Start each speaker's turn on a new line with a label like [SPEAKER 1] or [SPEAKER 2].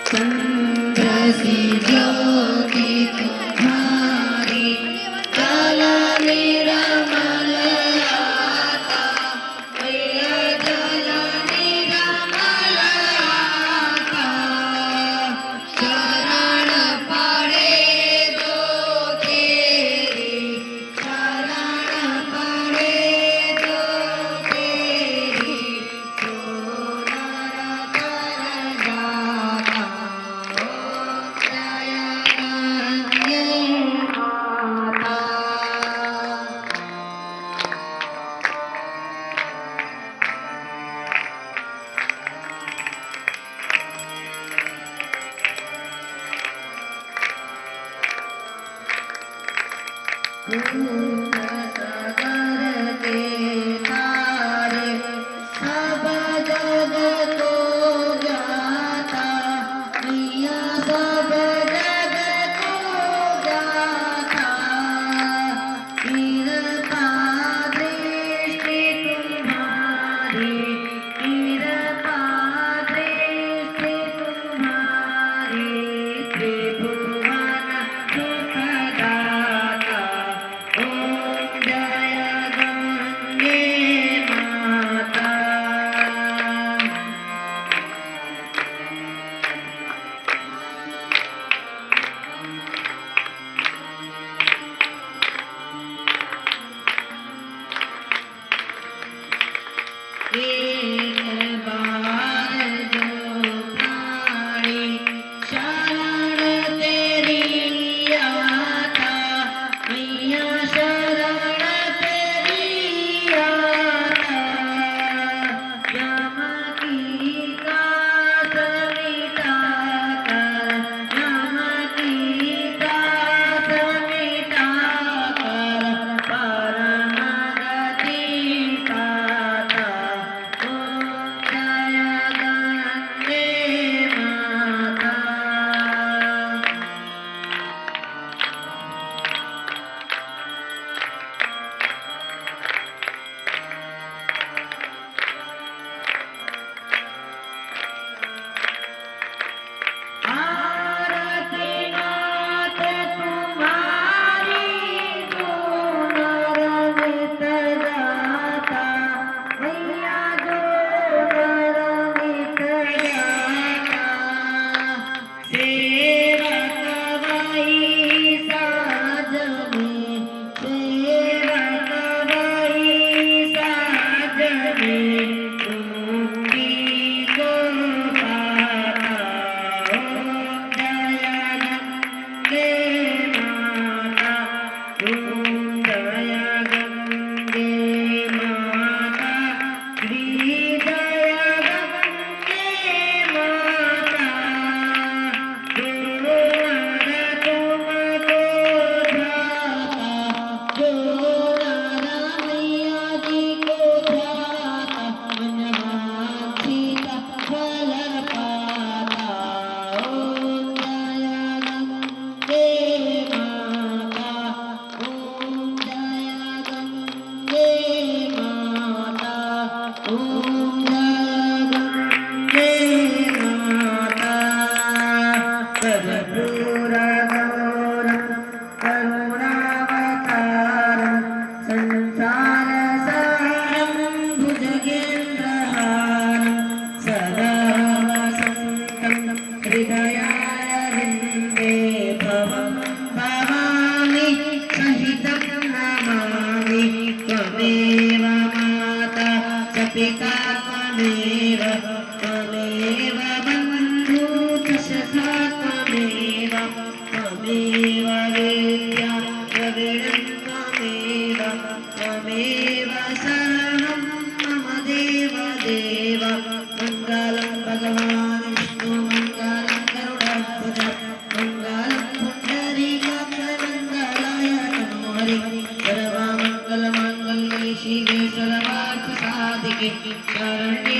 [SPEAKER 1] चंद्र C ज्योति तुम्हारी जल निर्मल आता मैया जल निर्मल आता शरण पड़े जो तेरी शरण पड़े जो तेरी सोनर कर जाता जय गंगे माता। सागर के तारे सब जग को जाता मैया सब जग को जाता कृपा दृष्टि तुम्हारी कृपा दृष्टि तुम्हारी त्रिभुवन सुखदाता ओम जय गंगे माता। एक बार जो प्राणी शरण तेरी आता मैया शरण तेरी आता यम की काट मिटा कर यम की काट मिटा कर परम गति पाता ओम जय गंगे माता। आरती नाथ तुम्हारी जो नर मित गाता मैया जो नर मित गाता सेवक वही साज में सेवक वही साज में तुम्ही को पाता ओम जय गंगे माता ओम जय गंगे माता श्री जय गंगे माता जो नर तुमको ध्याता जो नर मैया जी को ध्याता मन वांछित फल पाता ओम जय गंगे माता ओम जय गंगे माता ओम जय गंगे माता। कर्पूर गौरं करुणावतारं संसार सारं भुजगेन्द्रहारं सदा वसन्तं हृदयारविन्दे भवं भवामि सहितं नमामि त्वमेव माता च पिता त्वमेव त्वमेव बन्धु च सखा त्वमेव त्वमेव विद्या द्रविणं त्वमेव त्वमेव शरणं मम देव देव मङ्गलं भगवान् विष्णु मङ्गलं गरुडध्वज मङ्गलं पुण्डरीकाक्ष मङ्गलाय तनोहरि सर्वमङ्गलमाङ्गल्ये शिवे सर्वार्थसाधिके शरण्ये